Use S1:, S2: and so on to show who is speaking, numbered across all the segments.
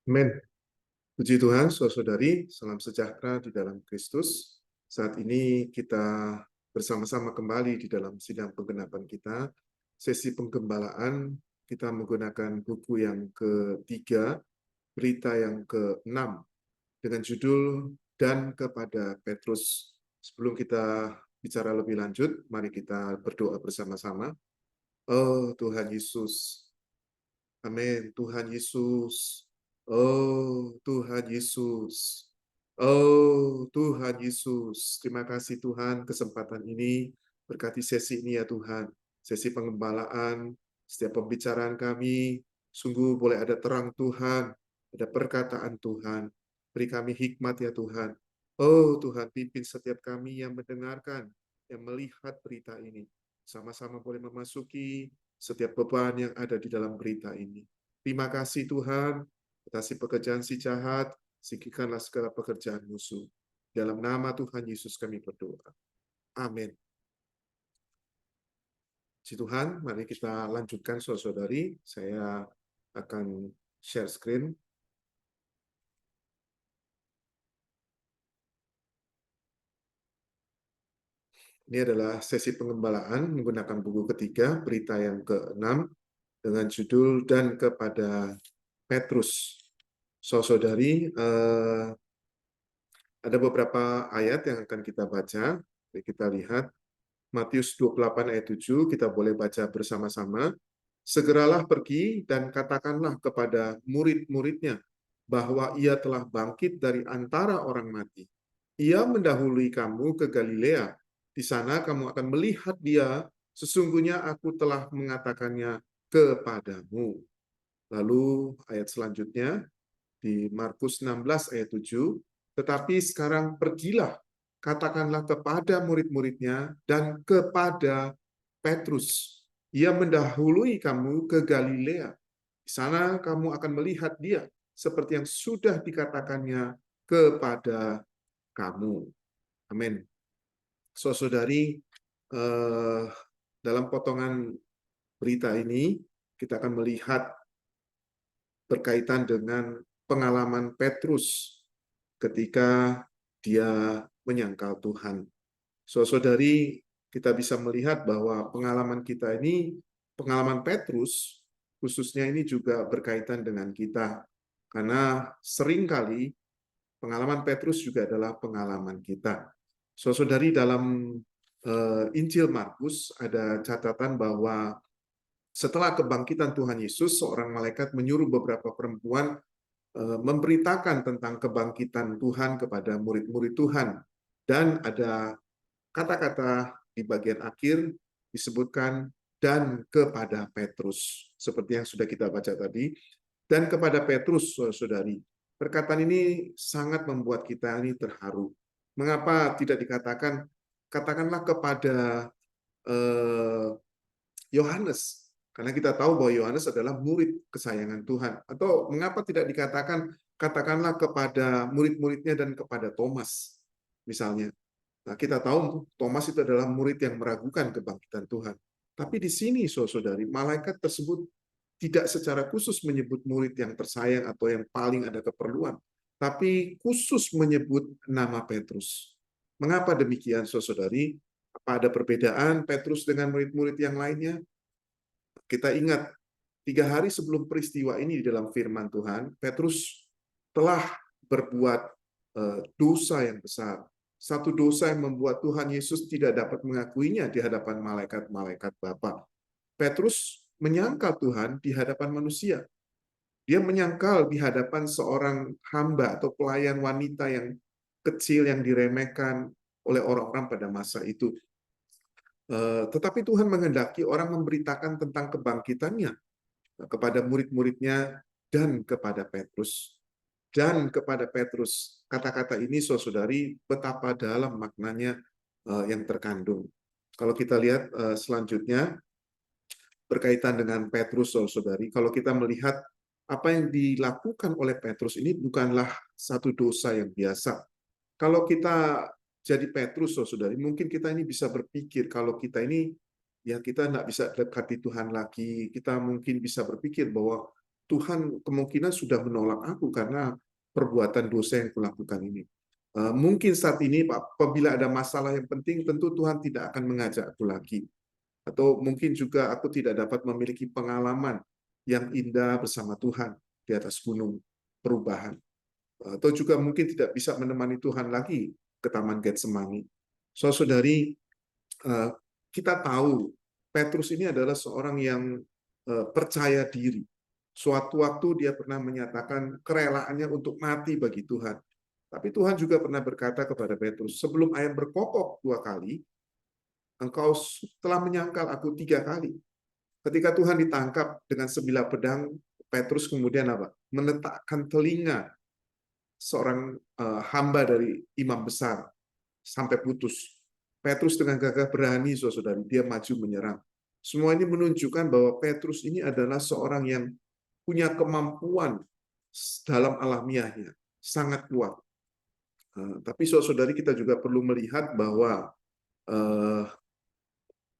S1: Amin. Puji Tuhan, saudara-saudari, salam sejahtera di dalam Kristus. Saat ini kita bersama-sama kembali di dalam sidang penggenapan kita. Sesi penggembalaan, kita menggunakan buku yang ketiga, berita yang ke-6, dengan judul Dan Kepada Petrus. Sebelum kita bicara lebih lanjut, mari kita berdoa bersama-sama. Oh Tuhan Yesus, amin. Tuhan Yesus, oh Tuhan Yesus, oh Tuhan Yesus. Terima kasih Tuhan kesempatan ini, berkati sesi ini ya Tuhan, sesi pengembalaan, setiap pembicaraan kami, sungguh boleh ada terang Tuhan, ada perkataan Tuhan, beri kami hikmat ya Tuhan. Oh Tuhan, pimpin setiap kami yang mendengarkan, yang melihat berita ini, sama-sama boleh memasuki setiap beban yang ada di dalam berita ini. Terima kasih Tuhan, atasi pekerjaan si jahat, singkirkanlah segala pekerjaan musuh. Dalam nama Tuhan Yesus kami berdoa. Amin. Puji Tuhan, mari kita lanjutkan saudara-saudari. Saya akan share screen. Ini adalah sesi pengembalaan menggunakan buku ketiga, berita yang ke-6, dengan judul Dan Kepada Petrus. Saudari, ada beberapa ayat yang akan kita baca. Kita lihat Matius 28 ayat 7, kita boleh baca bersama-sama. Segeralah pergi dan katakanlah kepada murid-muridnya bahwa ia telah bangkit dari antara orang mati. Ia mendahului kamu ke Galilea. Di sana kamu akan melihat dia. Sesungguhnya aku telah mengatakannya kepadamu. Lalu ayat selanjutnya di Markus 16 ayat 7, tetapi sekarang pergilah, katakanlah kepada murid-muridnya dan kepada Petrus, ia mendahului kamu ke Galilea. Di sana kamu akan melihat dia, seperti yang sudah dikatakannya kepada kamu. Amin. Saudari, dalam potongan berita ini, kita akan melihat berkaitan dengan pengalaman Petrus ketika dia menyangkal Tuhan. Saudari, kita bisa melihat bahwa pengalaman kita ini, pengalaman Petrus, khususnya ini juga berkaitan dengan kita. Karena seringkali pengalaman Petrus juga adalah pengalaman kita. Saudari, dalam Injil Markus ada catatan bahwa setelah kebangkitan Tuhan Yesus, seorang malaikat menyuruh beberapa perempuan memberitakan tentang kebangkitan Tuhan kepada murid-murid Tuhan. Dan ada kata-kata di bagian akhir disebutkan dan kepada Petrus. Seperti yang sudah kita baca tadi. Dan kepada Petrus, saudari. Perkataan ini sangat membuat kita ini terharu. Mengapa tidak dikatakan, katakanlah kepada Yohanes? Karena kita tahu bahwa Yohanes adalah murid kesayangan Tuhan. Atau mengapa tidak dikatakan, katakanlah kepada murid-muridnya dan kepada Thomas, misalnya. Nah, kita tahu Thomas itu adalah murid yang meragukan kebangkitan Tuhan. Tapi di sini, saudari, malaikat tersebut tidak secara khusus menyebut murid yang tersayang atau yang paling ada keperluan, tapi khusus menyebut nama Petrus. Mengapa demikian, saudari? Apa ada perbedaan Petrus dengan murid-murid yang lainnya? Kita ingat, 3 hari sebelum peristiwa ini di dalam firman Tuhan, Petrus telah berbuat dosa yang besar. Satu dosa yang membuat Tuhan Yesus tidak dapat mengakuinya di hadapan malaikat-malaikat Bapa. Petrus menyangkal Tuhan di hadapan manusia. Dia menyangkal di hadapan seorang hamba atau pelayan wanita yang kecil yang diremehkan oleh orang-orang pada masa itu. Tetapi Tuhan menghendaki orang memberitakan tentang kebangkitannya kepada murid-muridnya dan kepada Petrus. Dan kepada Petrus, kata-kata ini, saudari, betapa dalam maknanya yang terkandung. Kalau kita lihat selanjutnya, berkaitan dengan Petrus, saudari, kalau kita melihat apa yang dilakukan oleh Petrus ini bukanlah satu dosa yang biasa. Kalau kita jadi Petrus, saudari, mungkin kita ini bisa berpikir kalau kita ini ya kita nggak bisa dekati Tuhan lagi. Kita mungkin bisa berpikir bahwa Tuhan kemungkinan sudah menolak aku karena perbuatan dosa yang kulakukan ini. Mungkin saat ini, Pak, apabila ada masalah yang penting, tentu Tuhan tidak akan mengajak aku lagi. Atau mungkin juga aku tidak dapat memiliki pengalaman yang indah bersama Tuhan di atas gunung perubahan. Atau juga mungkin tidak bisa menemani Tuhan lagi ke Taman Getsemani. Saudari, kita tahu Petrus ini adalah seorang yang percaya diri. Suatu waktu dia pernah menyatakan kerelaannya untuk mati bagi Tuhan. Tapi Tuhan juga pernah berkata kepada Petrus, sebelum ayam berkokok 2 kali, engkau telah menyangkal aku 3 kali. Ketika Tuhan ditangkap dengan sebilah pedang, Petrus kemudian apa? Meletakkan telinga seorang hamba dari imam besar sampai putus. Petrus dengan gagah berani, saudara, dia maju menyerang. Semua ini menunjukkan bahwa Petrus ini adalah seorang yang punya kemampuan dalam alamiahnya, sangat kuat. Tapi saudari kita juga perlu melihat bahwa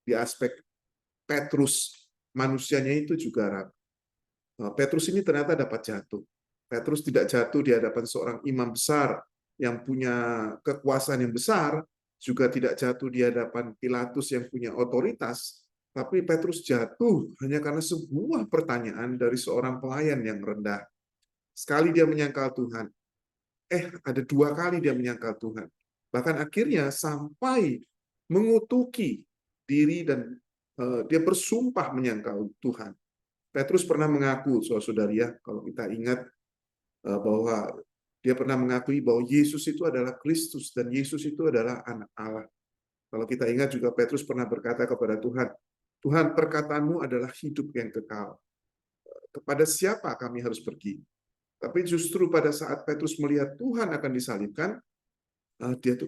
S1: di aspek Petrus manusianya itu juga ragu. Petrus ini ternyata dapat jatuh. Petrus tidak jatuh di hadapan seorang imam besar yang punya kekuasaan yang besar, juga tidak jatuh di hadapan Pilatus yang punya otoritas, tapi Petrus jatuh hanya karena sebuah pertanyaan dari seorang pelayan yang rendah. Sekali dia menyangkal Tuhan, ada 2 kali dia menyangkal Tuhan. Bahkan akhirnya sampai mengutuki diri dan dia bersumpah menyangkal Tuhan. Petrus pernah mengaku, saudara, kalau kita ingat bahwa dia pernah mengakui bahwa Yesus itu adalah Kristus dan Yesus itu adalah anak Allah. Kalau kita ingat juga Petrus pernah berkata kepada Tuhan, Tuhan, perkataanmu adalah hidup yang kekal. Kepada siapa kami harus pergi? Tapi justru pada saat Petrus melihat Tuhan akan disalibkan,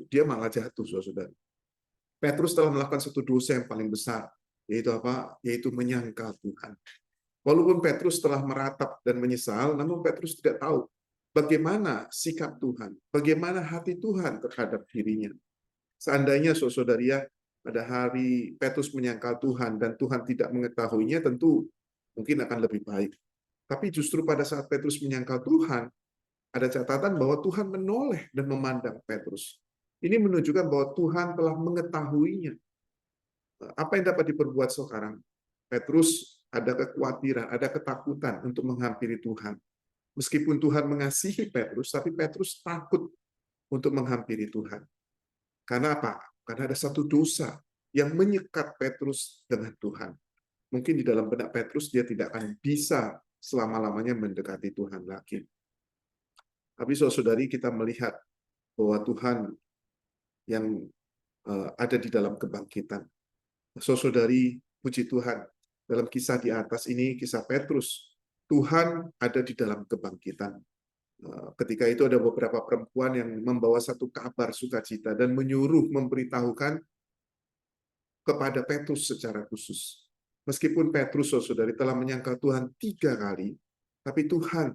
S1: dia malah jatuh, saudara. Petrus telah melakukan satu dosa yang paling besar, yaitu apa? Yaitu menyangkal Tuhan. Walaupun Petrus telah meratap dan menyesal, namun Petrus tidak tahu bagaimana sikap Tuhan, bagaimana hati Tuhan terhadap dirinya. Seandainya, saudara, pada hari Petrus menyangkal Tuhan dan Tuhan tidak mengetahuinya, tentu mungkin akan lebih baik. Tapi justru pada saat Petrus menyangkal Tuhan, ada catatan bahwa Tuhan menoleh dan memandang Petrus. Ini menunjukkan bahwa Tuhan telah mengetahuinya. Apa yang dapat diperbuat sekarang? Petrus ada kekhawatiran, ada ketakutan untuk menghampiri Tuhan. Meskipun Tuhan mengasihi Petrus, tapi Petrus takut untuk menghampiri Tuhan. Karena apa? Karena ada satu dosa yang menyekat Petrus dengan Tuhan. Mungkin di dalam benak Petrus dia tidak akan bisa selama-lamanya mendekati Tuhan lagi. Tapi saudari, kita melihat bahwa Tuhan yang ada di dalam kebangkitan. Saudari, puji Tuhan, dalam kisah di atas ini, kisah Petrus, Tuhan ada di dalam kebangkitan. Ketika itu ada beberapa perempuan yang membawa satu kabar sukacita dan menyuruh memberitahukan kepada Petrus secara khusus. Meskipun Petrus, saudari, telah menyangkal Tuhan 3 kali, tapi Tuhan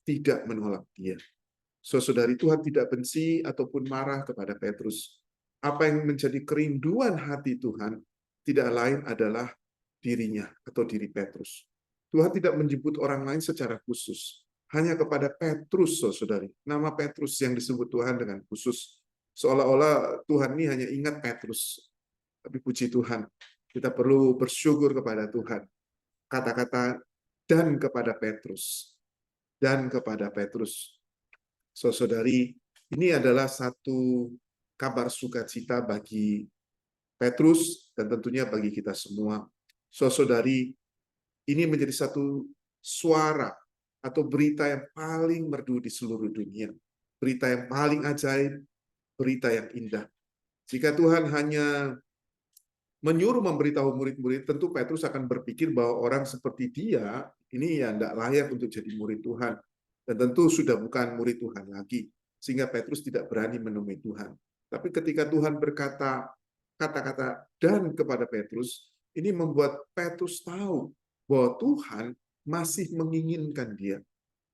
S1: tidak menolak dia. Saudari, Tuhan tidak benci ataupun marah kepada Petrus. Apa yang menjadi kerinduan hati Tuhan tidak lain adalah dirinya atau diri Petrus. Tuhan tidak menyebut orang lain secara khusus. Hanya kepada Petrus, saudari. Nama Petrus yang disebut Tuhan dengan khusus. Seolah-olah Tuhan ini hanya ingat Petrus. Tapi puji Tuhan, kita perlu bersyukur kepada Tuhan. Kata-kata dan kepada Petrus. Dan kepada Petrus. Saudari, ini adalah satu kabar sukacita bagi Petrus dan tentunya bagi kita semua. Saudari, ini menjadi satu suara atau berita yang paling merdu di seluruh dunia. Berita yang paling ajaib, berita yang indah. Jika Tuhan hanya menyuruh memberitahu murid-murid, tentu Petrus akan berpikir bahwa orang seperti dia ini ya tidak layak untuk jadi murid Tuhan. Dan tentu sudah bukan murid Tuhan lagi. Sehingga Petrus tidak berani menemui Tuhan. Tapi ketika Tuhan berkata kata-kata dan kepada Petrus, ini membuat Petrus tahu bahwa Tuhan masih menginginkan dia.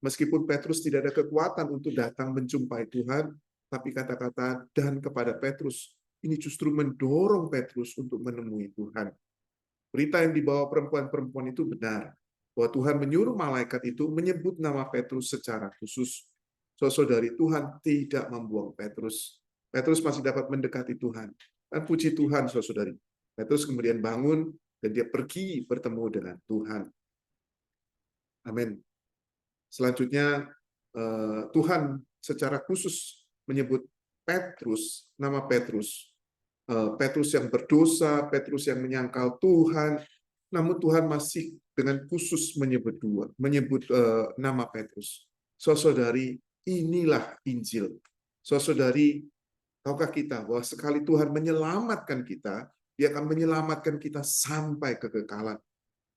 S1: Meskipun Petrus tidak ada kekuatan untuk datang menjumpai Tuhan, tapi kata-kata dan kepada Petrus ini justru mendorong Petrus untuk menemui Tuhan. Berita yang dibawa perempuan-perempuan itu benar. bahwa Tuhan menyuruh malaikat itu menyebut nama Petrus secara khusus. Saudari, Tuhan tidak membuang Petrus. Petrus masih dapat mendekati Tuhan. Dan puji Tuhan, saudari. Petrus kemudian bangun dan dia pergi bertemu dengan Tuhan. Amin. Selanjutnya, Tuhan secara khusus menyebut Petrus, nama Petrus. Petrus yang berdosa, Petrus yang menyangkal Tuhan, namun Tuhan masih dengan khusus menyebut nama Petrus. Saudari, inilah Injil. Saudari, tahukah kita bahwa sekali Tuhan menyelamatkan kita, Dia akan menyelamatkan kita sampai kekekalan.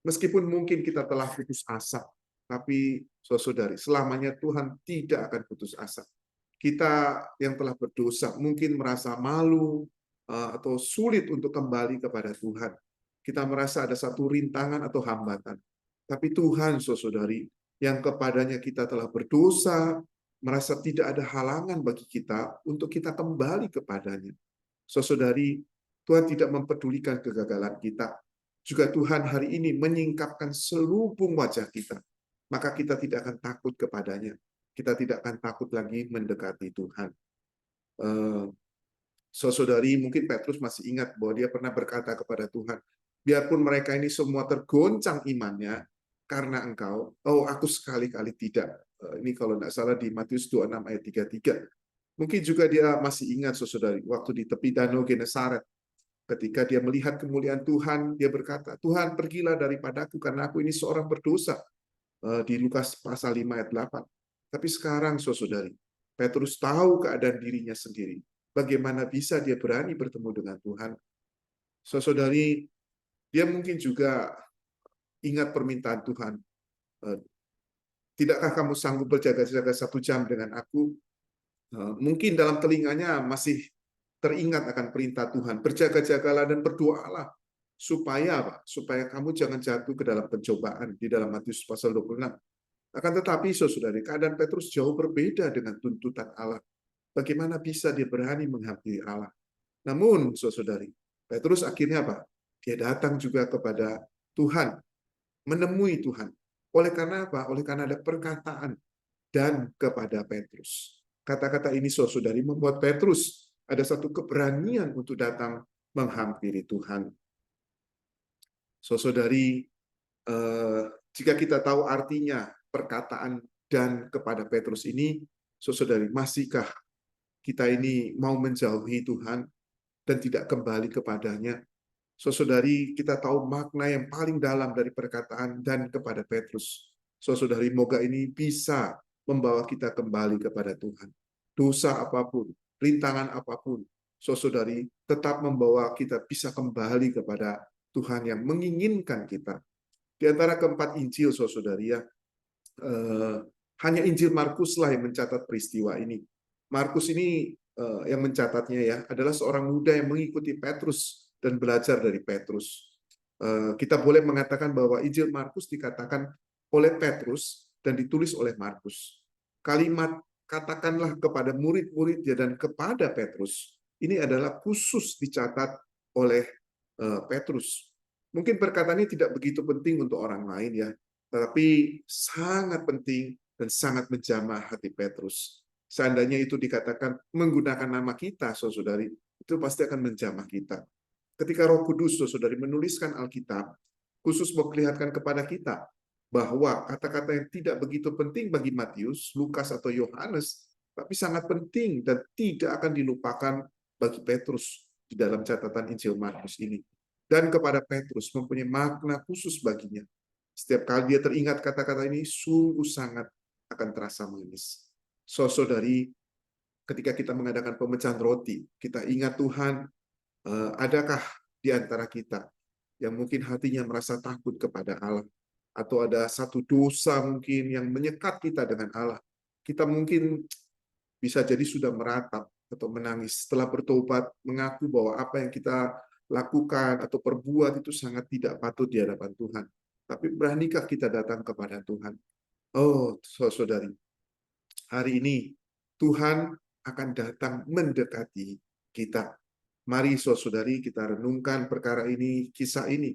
S1: Meskipun mungkin kita telah putus asa, tapi saudari, selamanya Tuhan tidak akan putus asa. Kita yang telah berdosa mungkin merasa malu atau sulit untuk kembali kepada Tuhan. Kita merasa ada satu rintangan atau hambatan. Tapi Tuhan, saudari, yang kepadanya kita telah berdosa, merasa tidak ada halangan bagi kita untuk kita kembali kepadanya. Saudari, Tuhan tidak mempedulikan kegagalan kita. Juga Tuhan hari ini menyingkapkan selubung wajah kita. Maka kita tidak akan takut kepadanya. Kita tidak akan takut lagi mendekati Tuhan. Saudari, mungkin Petrus masih ingat bahwa dia pernah berkata kepada Tuhan, biarpun mereka ini semua tergoncang imannya karena Engkau, aku sekali-kali tidak. Ini kalau tidak salah di Matius 26 ayat 33. Mungkin juga dia masih ingat, saudari, waktu di tepi danau Genesaret, ketika dia melihat kemuliaan Tuhan, dia berkata, Tuhan, pergilah daripadaku karena aku ini seorang berdosa. Di Lukas pasal 5 ayat 8. Tapi sekarang, saudari, Petrus tahu keadaan dirinya sendiri. Bagaimana bisa dia berani bertemu dengan Tuhan? Saudari, dia mungkin juga ingat permintaan Tuhan. Tidakkah kamu sanggup berjaga-jaga 1 jam dengan aku? Mungkin dalam telinganya masih teringat akan perintah Tuhan. Berjaga-jagalah dan berdoalah. Supaya apa? Supaya kamu jangan jatuh ke dalam pencobaan di dalam Matius pasal 26. Akan tetapi, saudari, keadaan Petrus jauh berbeda dengan tuntutan Allah. Bagaimana bisa dia berani menghampiri Allah? Namun, saudari, Petrus akhirnya apa? Dia datang juga kepada Tuhan, menemui Tuhan. Oleh karena apa? Oleh karena ada perkataan dan kepada Petrus. Kata-kata ini, saudari, membuat Petrus ada satu keberanian untuk datang menghampiri Tuhan. Saudari, jika kita tahu artinya perkataan dan kepada Petrus ini, saudari, masihkah kita ini mau menjauhi Tuhan dan tidak kembali kepadanya? Saudari, kita tahu makna yang paling dalam dari perkataan dan kepada Petrus. Saudari, moga ini bisa membawa kita kembali kepada Tuhan. Dosa apapun, rintangan apapun, saudari, tetap membawa kita bisa kembali kepada Tuhan yang menginginkan kita. Di antara keempat Injil, saudari, ya, hanya Injil Markus lah yang mencatat peristiwa ini. Markus ini yang mencatatnya ya adalah seorang muda yang mengikuti Petrus dan belajar dari Petrus. Kita boleh mengatakan bahwa Injil Markus dikatakan oleh Petrus dan ditulis oleh Markus. Kalimat katakanlah kepada murid-muridnya dan kepada Petrus ini adalah khusus dicatat oleh Petrus. Mungkin perkataan ini tidak begitu penting untuk orang lain ya, tetapi sangat penting dan sangat menjamah hati Petrus. Seandainya itu dikatakan menggunakan nama kita, saudari, itu pasti akan menjamah kita. Ketika Roh Kudus, saudari, menuliskan Alkitab, khusus memperlihatkan kepada kita bahwa kata-kata yang tidak begitu penting bagi Matius, Lukas, atau Yohanes, tapi sangat penting dan tidak akan dilupakan bagi Petrus di dalam catatan Injil Markus ini. Dan kepada Petrus mempunyai makna khusus baginya. Setiap kali dia teringat kata-kata ini, sungguh sangat akan terasa manis. Saudari, ketika kita mengadakan pemecahan roti, kita ingat Tuhan, adakah di antara kita yang mungkin hatinya merasa takut kepada Allah, atau ada satu dosa mungkin yang menyekat kita dengan Allah. Kita mungkin bisa jadi sudah meratap atau menangis setelah bertobat, mengaku bahwa apa yang kita lakukan atau perbuat itu sangat tidak patut di hadapan Tuhan. Tapi beranikah kita datang kepada Tuhan? Oh, saudari, hari ini Tuhan akan datang mendekati kita. Mari saudari kita renungkan perkara ini, kisah ini.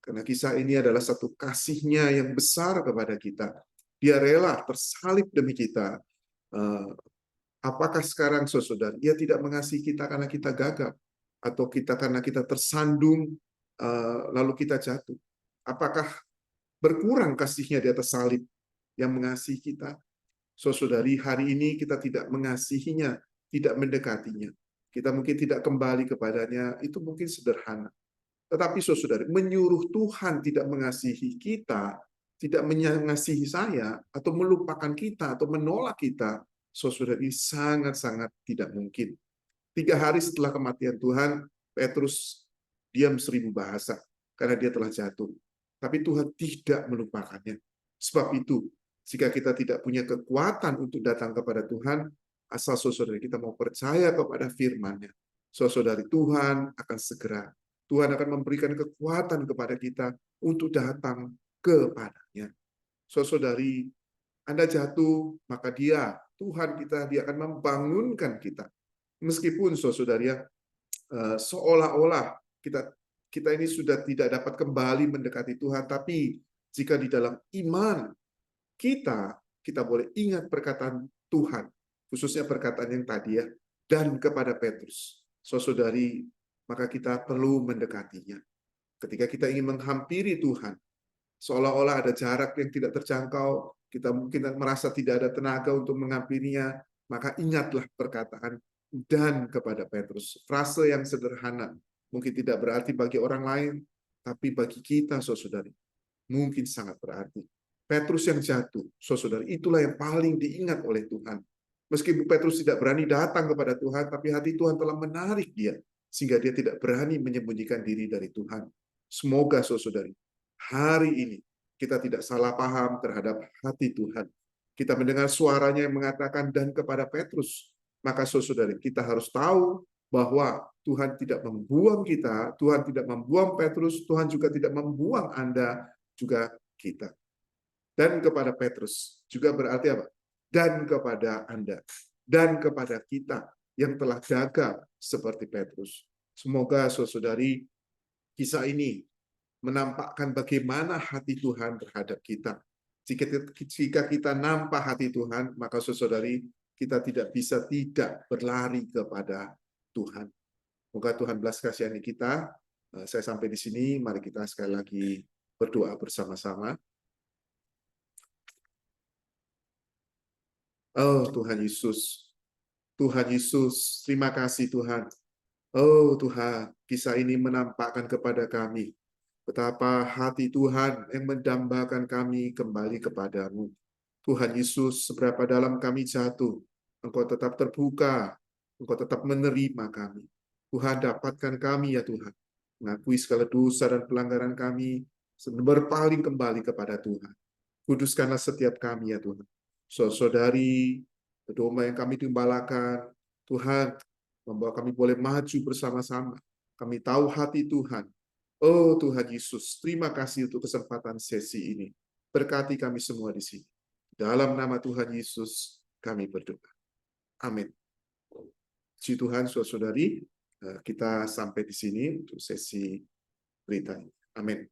S1: Karena kisah ini adalah satu kasih-Nya yang besar kepada kita. Dia rela tersalib demi kita. Eh, Apakah sekarang, saudara, Dia tidak mengasihi kita karena kita gagap, atau kita karena kita tersandung, lalu kita jatuh? Apakah berkurang kasih-Nya di atas salib yang mengasihi kita? Saudari, hari ini kita tidak mengasihinya, tidak mendekatinya. Kita mungkin tidak kembali kepadanya, itu mungkin sederhana. Tetapi saudari, menyuruh Tuhan tidak mengasihi kita, tidak mengasihi saya, atau melupakan kita, atau menolak kita, saudari, sangat-sangat tidak mungkin. 3 hari setelah kematian Tuhan, Petrus diam 1000 bahasa, karena dia telah jatuh. Tapi Tuhan tidak melupakannya. Sebab itu, jika kita tidak punya kekuatan untuk datang kepada Tuhan, asal saudari kita mau percaya kepada firman-Nya, saudari, Tuhan akan segera. Tuhan akan memberikan kekuatan kepada kita untuk datang kepadanya. Saudari, Anda jatuh, maka Tuhan kita, Dia akan membangunkan kita. Meskipun saudari, seolah-olah kita ini sudah tidak dapat kembali mendekati Tuhan, tapi jika di dalam iman kita boleh ingat perkataan Tuhan, khususnya perkataan yang tadi ya, dan kepada Petrus, saudari, maka kita perlu mendekatinya. Ketika kita ingin menghampiri Tuhan, seolah-olah ada jarak yang tidak terjangkau, kita mungkin merasa tidak ada tenaga untuk menghampirinya, maka ingatlah perkataan dan kepada Petrus. Frase yang sederhana, mungkin tidak berarti bagi orang lain, tapi bagi kita, saudari, mungkin sangat berarti. Petrus yang jatuh, saudari, itulah yang paling diingat oleh Tuhan. Meskipun Petrus tidak berani datang kepada Tuhan, tapi hati Tuhan telah menarik dia, sehingga dia tidak berani menyembunyikan diri dari Tuhan. Semoga, saudari, hari ini kita tidak salah paham terhadap hati Tuhan. Kita mendengar suaranya yang mengatakan dan kepada Petrus, maka saudari, kita harus tahu bahwa Tuhan tidak membuang kita, Tuhan tidak membuang Petrus, Tuhan juga tidak membuang Anda, juga kita. Dan kepada Petrus juga berarti apa? Dan kepada Anda, dan kepada kita yang telah gagal seperti Petrus. Semoga saudari, kisah ini menampakkan bagaimana hati Tuhan terhadap kita. Jika kita nampak hati Tuhan, maka saudari, kita tidak bisa tidak berlari kepada Tuhan. Semoga Tuhan belas kasihani kita. Saya sampai di sini, mari kita sekali lagi berdoa bersama-sama. Oh Tuhan Yesus, Tuhan Yesus, terima kasih Tuhan. Oh Tuhan, kisah ini menampakkan kepada kami betapa hati Tuhan yang mendambakan kami kembali kepadamu. Tuhan Yesus, seberapa dalam kami jatuh, Engkau tetap terbuka, Engkau tetap menerima kami. Tuhan, dapatkan kami ya Tuhan, mengakui segala dosa dan pelanggaran kami, berpaling kembali kepada Tuhan. Kuduskanlah setiap kami ya Tuhan. Saudari, domba yang kami gembalakan, Tuhan, membawa kami boleh maju bersama-sama. Kami tahu hati Tuhan. Oh Tuhan Yesus, terima kasih untuk kesempatan sesi ini. Berkati kami semua di sini. Dalam nama Tuhan Yesus, kami berdoa. Amin. Puji Tuhan, saudari, kita sampai di sini untuk sesi berita ini. Amin.